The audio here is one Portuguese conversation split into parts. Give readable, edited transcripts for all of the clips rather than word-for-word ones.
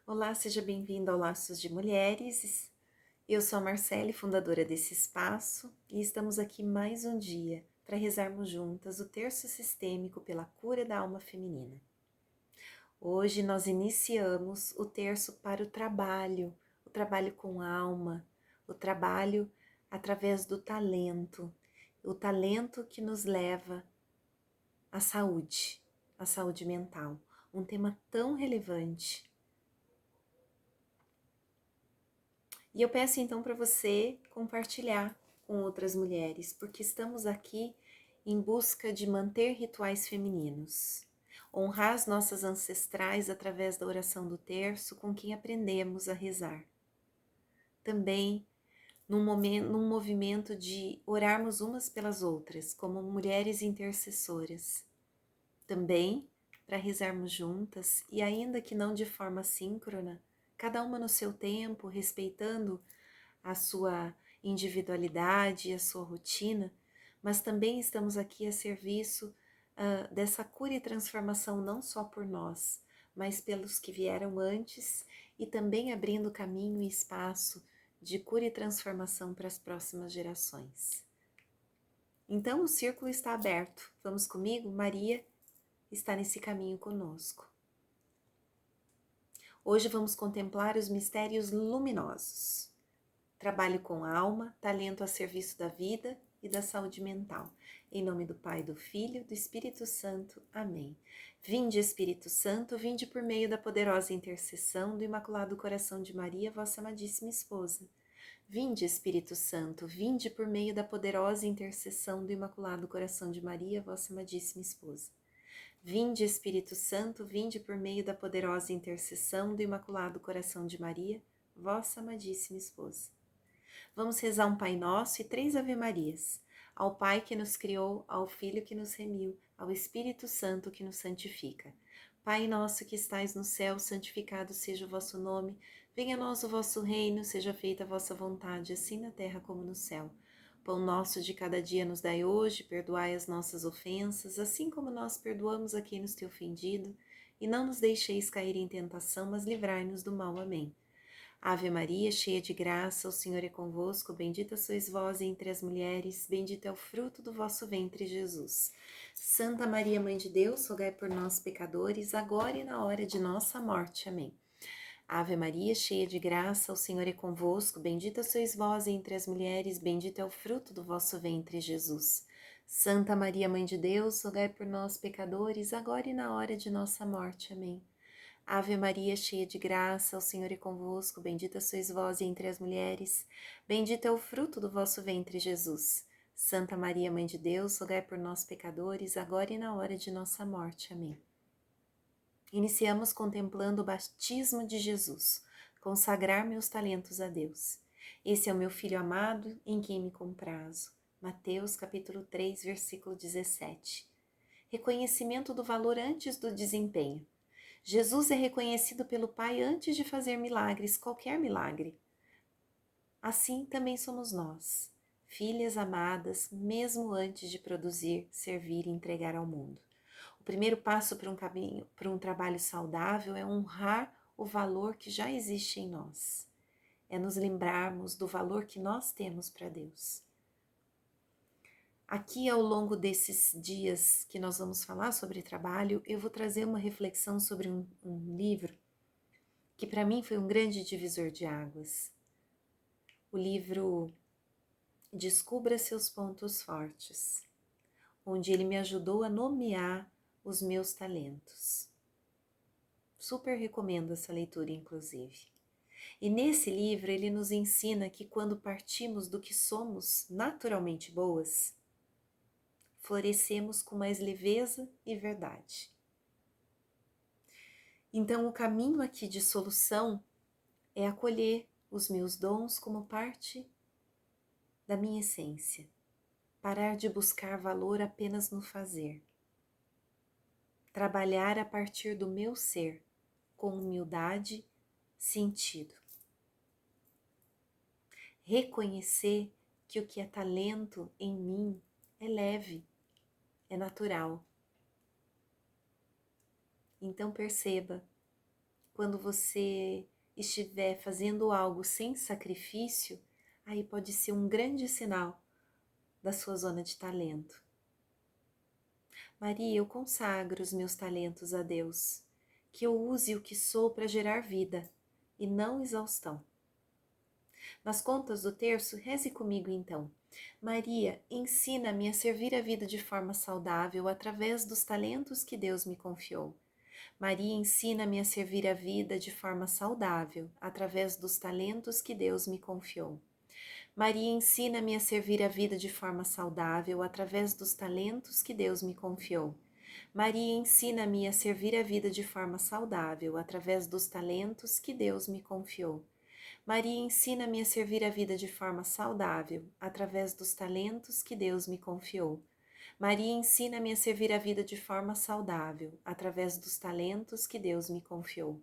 Olá, seja bem-vindo ao Laços de Mulheres. Eu sou a Marcele, fundadora desse espaço, e estamos aqui mais um dia para rezarmos juntas o terço sistêmico pela cura da alma feminina. Hoje nós iniciamos o terço para o trabalho com a alma, o trabalho através do talento, o talento que nos leva à saúde mental, um tema tão relevante. E eu peço então para você compartilhar com outras mulheres, porque estamos aqui em busca de manter rituais femininos, honrar as nossas ancestrais através da oração do terço com quem aprendemos a rezar. Também num movimento de orarmos umas pelas outras, como mulheres intercessoras. Também para rezarmos juntas e ainda que não de forma síncrona, cada uma no seu tempo, respeitando a sua individualidade, a sua rotina, mas também estamos aqui a serviço dessa cura e transformação não só por nós, mas pelos que vieram antes e também abrindo caminho e espaço de cura e transformação para as próximas gerações. Então o círculo está aberto. Vamos comigo? Maria está nesse caminho conosco. Hoje vamos contemplar os mistérios luminosos. Trabalho com a alma, talento a serviço da vida e da saúde mental. Em nome do Pai, do Filho e do Espírito Santo. Amém. Vinde, Espírito Santo, vinde por meio da poderosa intercessão do Imaculado Coração de Maria, vossa amadíssima esposa. Vinde, Espírito Santo, vinde por meio da poderosa intercessão do Imaculado Coração de Maria, vossa amadíssima esposa. Vinde, Espírito Santo, vinde por meio da poderosa intercessão do Imaculado Coração de Maria, vossa amadíssima esposa. Vamos rezar um Pai Nosso e 3 Ave-Marias. Ao Pai que nos criou, ao Filho que nos remiu, ao Espírito Santo que nos santifica. Pai nosso que estais no céu, santificado seja o vosso nome. Venha a nós o vosso reino, seja feita a vossa vontade, assim na terra como no céu. Pão nosso de cada dia nos dai hoje, perdoai as nossas ofensas, assim como nós perdoamos a quem nos tem ofendido. E não nos deixeis cair em tentação, mas livrai-nos do mal. Amém. Ave Maria, cheia de graça, o Senhor é convosco, bendita sois vós entre as mulheres, bendito é o fruto do vosso ventre, Jesus. Santa Maria, Mãe de Deus, rogai por nós, pecadores, agora e na hora de nossa morte. Amém. Ave Maria, cheia de graça, o Senhor é convosco, bendita sois vós entre as mulheres, bendito é o fruto do vosso ventre, Jesus. Santa Maria, Mãe de Deus, rogai por nós, pecadores, agora e na hora de nossa morte. Amém. Ave Maria, cheia de graça, o Senhor é convosco, bendita sois vós entre as mulheres, bendito é o fruto do vosso ventre, Jesus. Santa Maria, Mãe de Deus, rogai por nós, pecadores, agora e na hora de nossa morte. Amém. Iniciamos contemplando o batismo de Jesus, consagrar meus talentos a Deus. Esse é o meu Filho amado, em quem me comprazo. Mateus capítulo 3, versículo 17. Reconhecimento do valor antes do desempenho. Jesus é reconhecido pelo Pai antes de fazer milagres, qualquer milagre. Assim também somos nós, filhas amadas, mesmo antes de produzir, servir e entregar ao mundo. O primeiro passo para um trabalho saudável é honrar o valor que já existe em nós. É nos lembrarmos do valor que nós temos para Deus. Aqui, ao longo desses dias que nós vamos falar sobre trabalho, eu vou trazer uma reflexão sobre um livro que para mim foi um grande divisor de águas. O livro Descubra Seus Pontos Fortes, onde ele me ajudou a nomear os meus talentos. Super recomendo essa leitura, inclusive. E nesse livro ele nos ensina que quando partimos do que somos naturalmente boas, florescemos com mais leveza e verdade. Então o caminho aqui de solução é acolher os meus dons como parte da minha essência, parar de buscar valor apenas no fazer, trabalhar a partir do meu ser, com humildade, sentido. Reconhecer que o que é talento em mim é leve, é natural. Então perceba, quando você estiver fazendo algo sem sacrifício, aí pode ser um grande sinal da sua zona de talento. Maria, eu consagro os meus talentos a Deus, que eu use o que sou para gerar vida e não exaustão. Nas contas do terço, reze comigo então. Maria, ensina-me a servir a vida de forma saudável através dos talentos que Deus me confiou. Maria, ensina-me a servir a vida de forma saudável através dos talentos que Deus me confiou. Maria, ensina-me a servir a vida de forma saudável através dos talentos que Deus me confiou. Maria, ensina-me a servir a vida de forma saudável através dos talentos que Deus me confiou. Maria, ensina-me a servir a vida de forma saudável através dos talentos que Deus me confiou. Maria, ensina-me a servir a vida de forma saudável através dos talentos que Deus me confiou.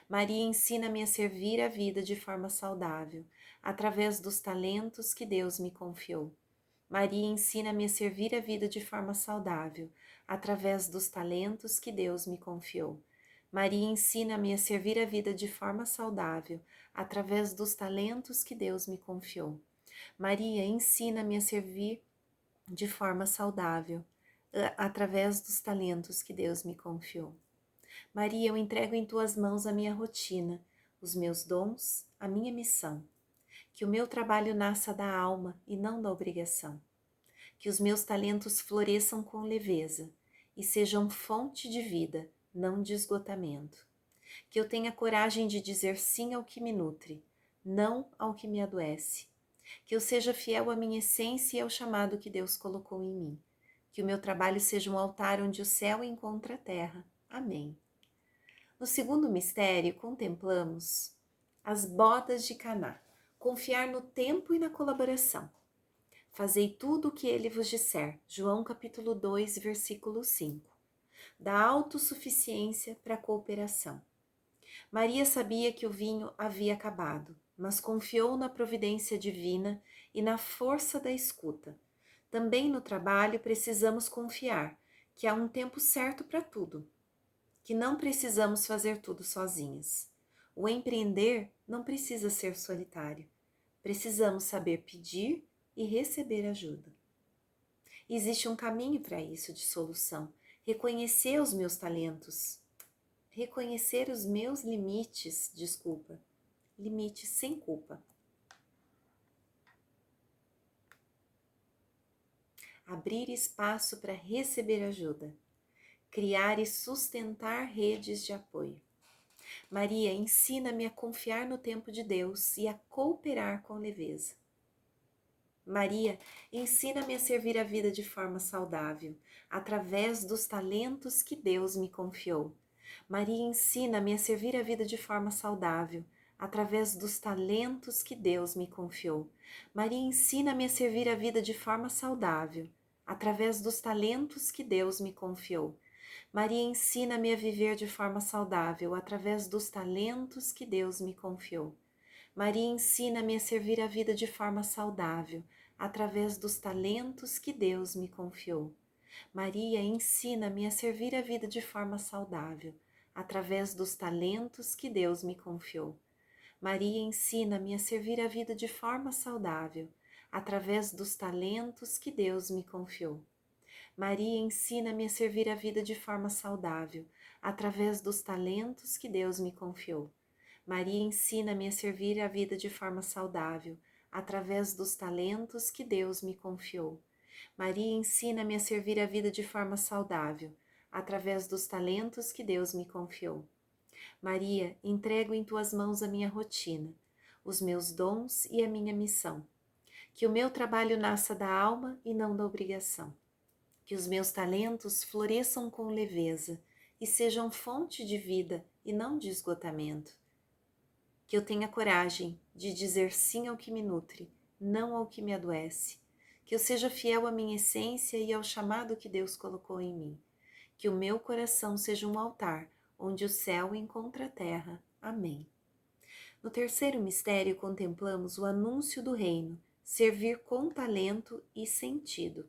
Maria, ensina-me a servir a vida de forma saudável através dos talentos que Deus me confiou. Maria, ensina-me a servir a vida de forma saudável através dos talentos que Deus me confiou. Maria, ensina-me a servir a vida de forma saudável através dos talentos que Deus me confiou. Maria, ensina-me a servir de forma saudável através dos talentos que Deus me confiou. Maria, eu entrego em tuas mãos a minha rotina, os meus dons, a minha missão. Que o meu trabalho nasça da alma e não da obrigação. Que os meus talentos floresçam com leveza e sejam fonte de vida, não de esgotamento. Que eu tenha coragem de dizer sim ao que me nutre, não ao que me adoece. Que eu seja fiel à minha essência e ao chamado que Deus colocou em mim. Que o meu trabalho seja um altar onde o céu encontra a terra. Amém. No segundo mistério, contemplamos as bodas de Caná. Confiar no tempo e na colaboração. Fazei tudo o que ele vos disser. João capítulo 2, versículo 5. Da autossuficiência para a cooperação. Maria sabia que o vinho havia acabado, mas confiou na providência divina e na força da escuta. Também no trabalho precisamos confiar que há um tempo certo para tudo, que não precisamos fazer tudo sozinhas. O empreender não precisa ser solitário. Precisamos saber pedir e receber ajuda. Existe um caminho para isso de solução. Reconhecer os meus talentos. Reconhecer os meus limites, limites sem culpa. Abrir espaço para receber ajuda. Criar e sustentar redes de apoio. Maria, ensina-me a confiar no tempo de Deus e a cooperar com leveza. Maria, ensina-me a servir a vida de forma saudável, através dos talentos que Deus me confiou. Maria, ensina-me a servir a vida de forma saudável, através dos talentos que Deus me confiou. Maria, ensina-me a servir a vida de forma saudável, através dos talentos que Deus me confiou. Maria, ensina-me a viver de forma saudável, através dos talentos que Deus me confiou. Maria, ensina-me a servir a vida de forma saudável, através dos talentos que Deus me confiou. Maria, ensina-me a servir a vida de forma saudável, através dos talentos que Deus me confiou. Maria, ensina-me a servir a vida de forma saudável, através dos talentos que Deus me confiou. Maria, ensina-me a servir a vida de forma saudável, através dos talentos que Deus me confiou. Maria, ensina-me a servir a vida de forma saudável, através dos talentos que Deus me confiou. Maria, ensina-me a servir a vida de forma saudável, através dos talentos que Deus me confiou. Maria, entrego em tuas mãos a minha rotina, os meus dons e a minha missão. Que o meu trabalho nasça da alma e não da obrigação. Que os meus talentos floresçam com leveza e sejam fonte de vida e não de esgotamento. Que eu tenha coragem de dizer sim ao que me nutre, não ao que me adoece. Que eu seja fiel à minha essência e ao chamado que Deus colocou em mim. Que o meu coração seja um altar onde o céu encontra a terra. Amém. No terceiro mistério contemplamos o anúncio do reino, servir com talento e sentido.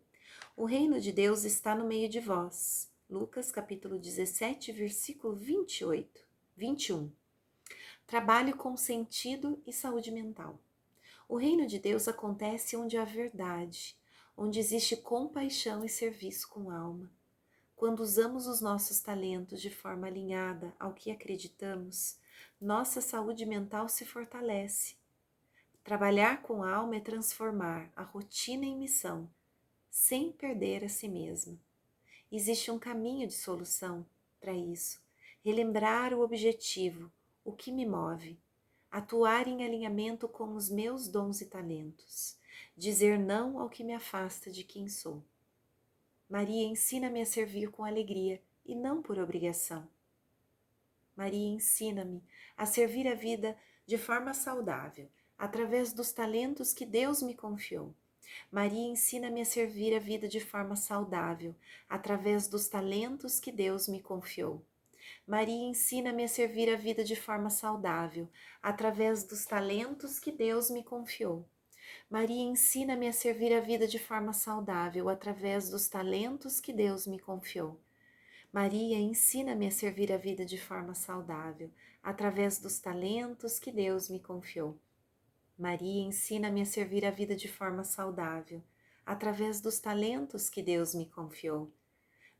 O reino de Deus está no meio de vós. Lucas capítulo 17, versículo 21. Trabalho com sentido e saúde mental. O reino de Deus acontece onde há verdade, onde existe compaixão e serviço com a alma. Quando usamos os nossos talentos de forma alinhada ao que acreditamos, nossa saúde mental se fortalece. Trabalhar com a alma é transformar a rotina em missão, sem perder a si mesma. Existe um caminho de solução para isso. Relembrar o objetivo, o que me move. Atuar em alinhamento com os meus dons e talentos. Dizer não ao que me afasta de quem sou. Maria, ensina-me a servir com alegria e não por obrigação. Maria, ensina-me a servir a vida de forma saudável, através dos talentos que Deus me confiou. Maria, ensina-me a servir a vida de forma saudável, através dos talentos que Deus me confiou. Maria, ensina-me a servir a vida de forma saudável, através dos talentos que Deus me confiou. Maria, ensina-me a servir a vida de forma saudável, através dos talentos que Deus me confiou. Maria, ensina-me a servir a vida de forma saudável, através dos talentos que Deus me confiou. Maria, ensina-me a servir a vida de forma saudável, através dos talentos que Deus me confiou.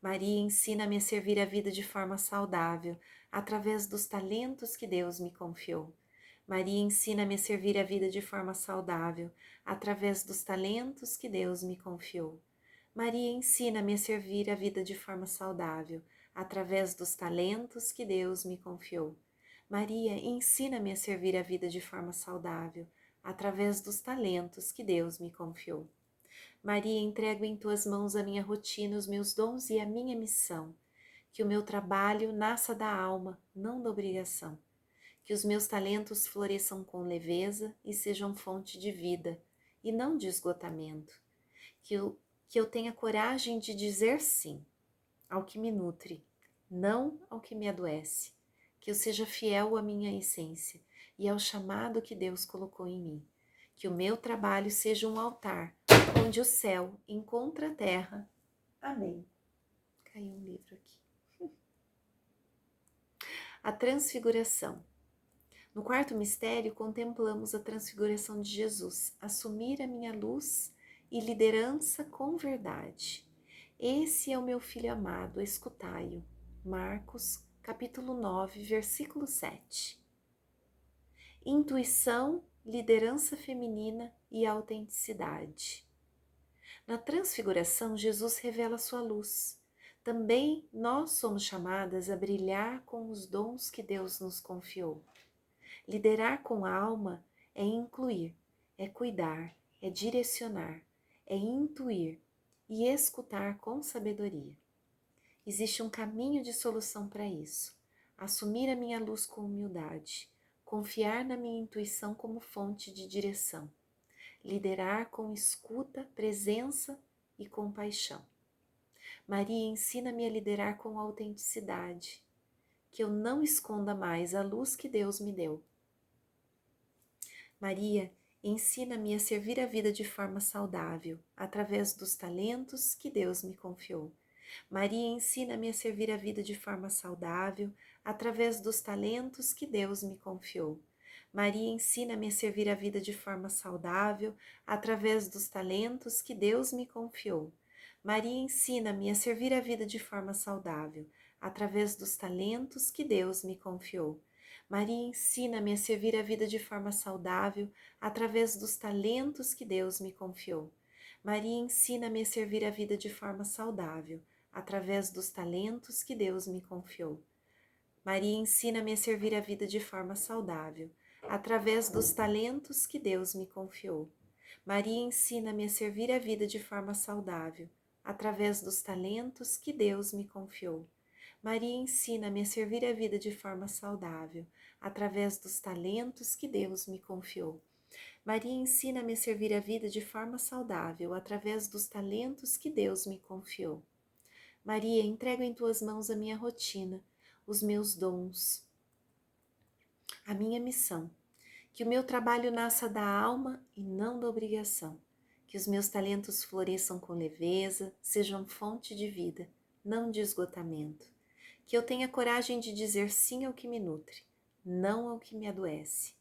Maria, ensina-me a servir a vida de forma saudável, através dos talentos que Deus me confiou. Maria, ensina-me a servir a vida de forma saudável, através dos talentos que Deus me confiou. Maria, ensina-me a servir a vida de forma saudável, através dos talentos que Deus me confiou. Maria, ensina-me a servir a vida de forma saudável, através dos talentos que Deus me confiou. Maria, entrego em tuas mãos a minha rotina, os meus dons e a minha missão. Que o meu trabalho nasça da alma, não da obrigação. Que os meus talentos floresçam com leveza e sejam fonte de vida, e não de esgotamento. Que eu tenha coragem de dizer sim ao que me nutre, não ao que me adoece. Que eu seja fiel à minha essência e ao chamado que Deus colocou em mim. Que o meu trabalho seja um altar onde o céu encontra a terra. Amém. Caiu um livro aqui. A transfiguração. No quarto mistério, contemplamos a transfiguração de Jesus, assumir a minha luz e liderança com verdade. Esse é o meu filho amado, escutai-o. Marcos, capítulo 9, versículo 7. Intuição, liderança feminina e autenticidade. Na transfiguração, Jesus revela sua luz. Também nós somos chamadas a brilhar com os dons que Deus nos confiou. Liderar com a alma é incluir, é cuidar, é direcionar, é intuir e escutar com sabedoria. Existe um caminho de solução para isso. Assumir a minha luz com humildade, confiar na minha intuição como fonte de direção, liderar com escuta, presença e compaixão. Maria, ensina-me a liderar com autenticidade, que eu não esconda mais a luz que Deus me deu. Maria, ensina-me a servir a vida de forma saudável, através dos talentos que Deus me confiou. Maria, ensina-me a servir a vida de forma saudável, através dos talentos que Deus me confiou. Maria, ensina-me a servir a vida de forma saudável, através dos talentos que Deus me confiou. Maria, ensina-me a servir a vida de forma saudável, através dos talentos que Deus me confiou. Maria, ensina-me a servir a vida de forma saudável, através dos talentos que Deus me confiou. Maria, ensina-me a servir a vida de forma saudável, através dos talentos que Deus me confiou. Maria, ensina-me a servir a vida de forma saudável, através dos talentos que Deus me confiou. Maria, ensina-me a servir a vida de forma saudável, através dos talentos que Deus me confiou. Maria, ensina-me a servir a vida de forma saudável, através dos talentos que Deus me confiou. Maria, ensina-me a servir a vida de forma saudável, através dos talentos que Deus me confiou. Maria, entrego em tuas mãos a minha rotina, os meus dons, a minha missão. Que o meu trabalho nasça da alma e não da obrigação. Que os meus talentos floresçam com leveza, sejam fonte de vida, não de esgotamento. Que eu tenha coragem de dizer sim ao que me nutre, não ao que me adoece.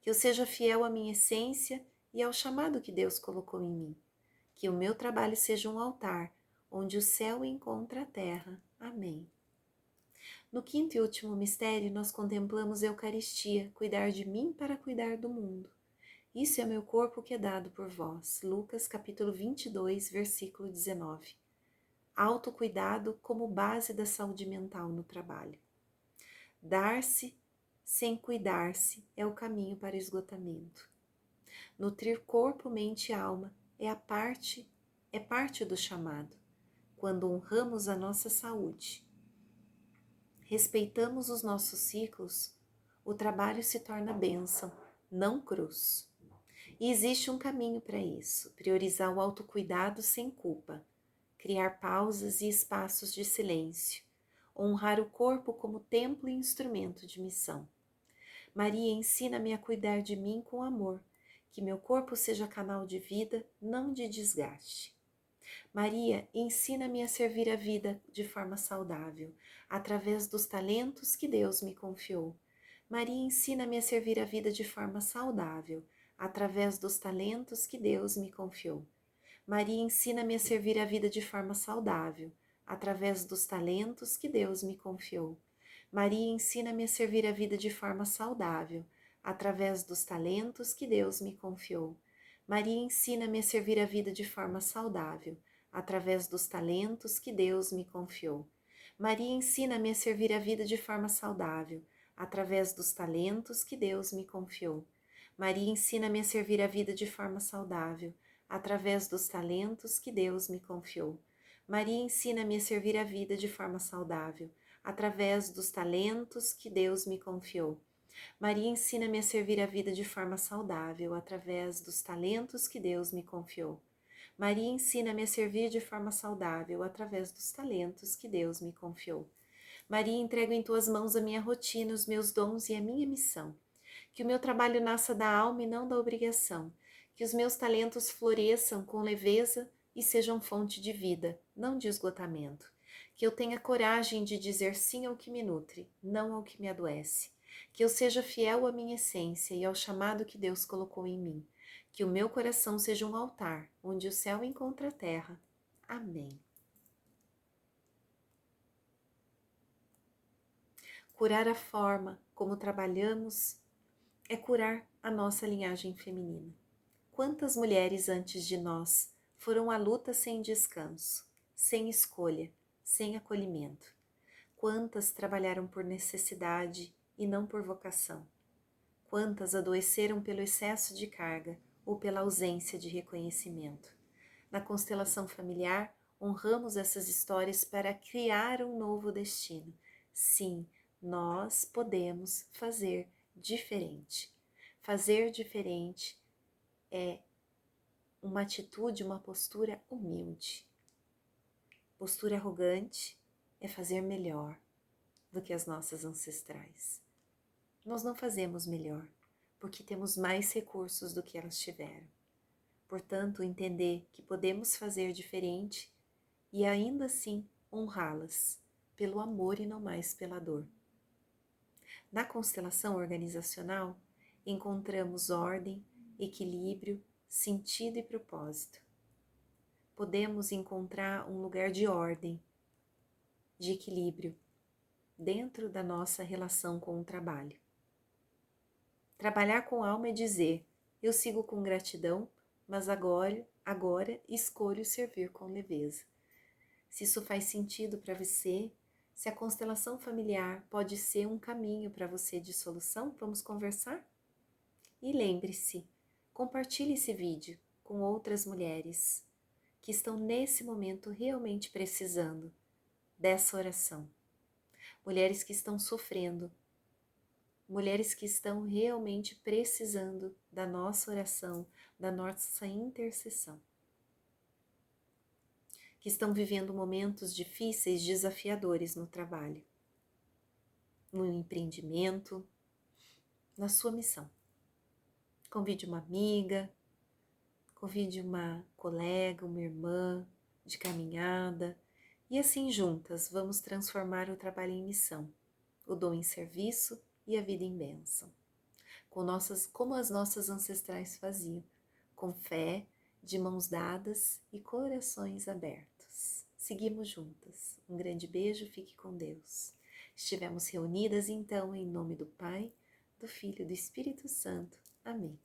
Que eu seja fiel à minha essência e ao chamado que Deus colocou em mim. Que o meu trabalho seja um altar, onde o céu encontra a terra. Amém. No quinto e último mistério, nós contemplamos a Eucaristia, cuidar de mim para cuidar do mundo. Isso é meu corpo que é dado por vós. Lucas capítulo 22, versículo 19. Autocuidado como base da saúde mental no trabalho. Dar-se sem cuidar-se é o caminho para o esgotamento. Nutrir corpo, mente e alma é parte do chamado. Quando honramos a nossa saúde, respeitamos os nossos ciclos, o trabalho se torna bênção, não cruz. E existe um caminho para isso: priorizar o autocuidado sem culpa, criar pausas e espaços de silêncio, honrar o corpo como templo e instrumento de missão. Maria, ensina-me a cuidar de mim com amor, que meu corpo seja canal de vida, não de desgaste. Maria, ensina-me a servir a vida de forma saudável, através dos talentos que Deus me confiou. Maria, ensina-me a servir a vida de forma saudável, através dos talentos que Deus me confiou. Maria, ensina-me a servir a vida de forma saudável, através dos talentos que Deus me confiou. Maria, ensina-me a servir a vida de forma saudável, através dos talentos que Deus me confiou. Maria, ensina-me a servir a vida de forma saudável, através dos talentos que Deus me confiou. Maria, ensina-me a servir a vida de forma saudável, através dos talentos que Deus me confiou. Maria, ensina-me a servir a vida de forma saudável, através dos talentos que Deus me confiou. Maria, ensina-me a servir a vida de forma saudável, através dos talentos que Deus me confiou. Maria, ensina-me a servir a vida de forma saudável, através dos talentos que Deus me confiou. Maria, ensina-me a servir de forma saudável, através dos talentos que Deus me confiou. Maria, entrego em tuas mãos a minha rotina, os meus dons e a minha missão. Que o meu trabalho nasça da alma e não da obrigação. Que os meus talentos floresçam com leveza e sejam fonte de vida, não de esgotamento. Que eu tenha coragem de dizer sim ao que me nutre, não ao que me adoece. Que eu seja fiel à minha essência e ao chamado que Deus colocou em mim. Que o meu coração seja um altar, onde o céu encontra a terra. Amém. Curar a forma como trabalhamos é curar a nossa linhagem feminina. Quantas mulheres antes de nós foram à luta sem descanso, sem escolha, sem acolhimento? Quantas trabalharam por necessidade e não por vocação? Quantas adoeceram pelo excesso de carga ou pela ausência de reconhecimento? Na constelação familiar, honramos essas histórias para criar um novo destino. Sim, nós podemos fazer diferente. Fazer diferente é uma atitude, uma postura humilde. Postura arrogante é fazer melhor do que as nossas ancestrais. Nós não fazemos melhor, porque temos mais recursos do que elas tiveram. Portanto, entender que podemos fazer diferente e ainda assim honrá-las pelo amor e não mais pela dor. Na constelação organizacional, encontramos ordem, equilíbrio, sentido e propósito. Podemos encontrar um lugar de ordem, de equilíbrio, dentro da nossa relação com o trabalho. Trabalhar com alma é dizer: eu sigo com gratidão, mas agora escolho servir com leveza. Se isso faz sentido para você, se a constelação familiar pode ser um caminho para você de solução, vamos conversar? E lembre-se, compartilhe esse vídeo com outras mulheres que estão nesse momento realmente precisando dessa oração. Mulheres que estão sofrendo, mulheres que estão realmente precisando da nossa oração, da nossa intercessão. Que estão vivendo momentos difíceis, desafiadores no trabalho, no empreendimento, na sua missão. Convide uma amiga, convide uma colega, uma irmã de caminhada e assim juntas vamos transformar o trabalho em missão, o dom em serviço e a vida em bênção, como as nossas ancestrais faziam, com fé, de mãos dadas e corações abertos. Seguimos juntas. Um grande beijo, fique com Deus. Estivemos reunidas então em nome do Pai, do Filho e do Espírito Santo. Amém.